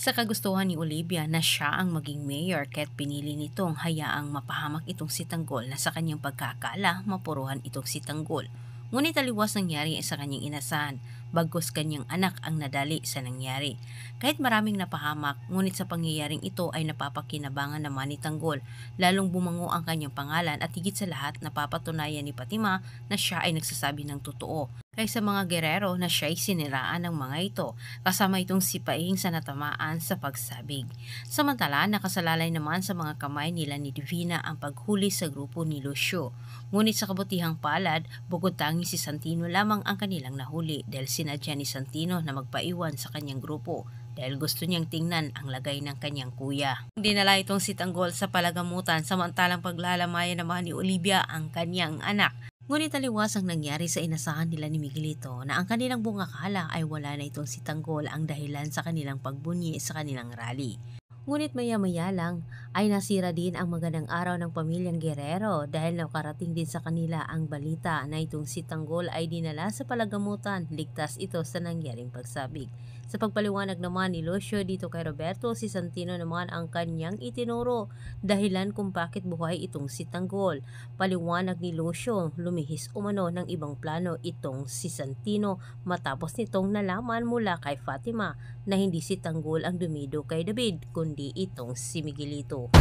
Sa kagustuhan ni Olivia na siya ang maging mayor kaya't pinili nitong hayaang mapahamak itong si Tanggol na sa kanyang pagkakala mapuruhan itong si Tanggol. Ngunit taliwas nangyari sa kanyang inasahan, bagkus kanyang anak ang nadali sa nangyari. Kahit maraming napahamak, ngunit sa pangyayaring ito ay napapakinabangan naman ni Tanggol, lalong bumango ang kanyang pangalan at higit sa lahat napapatunayan ni Fatima na siya ay nagsasabi ng totoo kaysa mga gerero na siya'y siniraan ng mga ito, kasama itong si Paing sa natamaan sa pagsabig. Samantala, nakasalalay naman sa mga kamay nila ni Divina ang paghuli sa grupo ni Lucio. Ngunit sa kabutihang palad, bukod tanging si Santino lamang ang kanilang nahuli dahil sinadya ni Santino na magpaiwan sa kanyang grupo dahil gusto niyang tingnan ang lagay ng kanyang kuya. Dinala itong si Tanggol sa palagamutan samantalang paglalamayan naman ni Olivia ang kanyang anak. Ngunit taliwas ang nangyari sa inasahan nila ni Miguelito na ang kanilang bungakala ay wala na itong si Tanggol ang dahilan sa kanilang pagbunyi sa kanilang rally. Ngunit maya-maya lang ay nasira din ang magandang araw ng pamilyang Guerrero dahil nakarating din sa kanila ang balita na itong si Tanggol ay dinala sa palagamutan, ligtas ito sa nangyaring pagsabig. Sa pagpaliwanag naman ni Lucio dito kay Roberto, si Santino naman ang kanyang itinuro dahilan kung bakit buhay itong si Tanggol. Paliwanag ni Lucio, lumihis umano ng ibang plano itong si Santino matapos nitong nalaman mula kay Fatima na hindi si Tanggol ang dumido kay David kundi itong si Miguelito.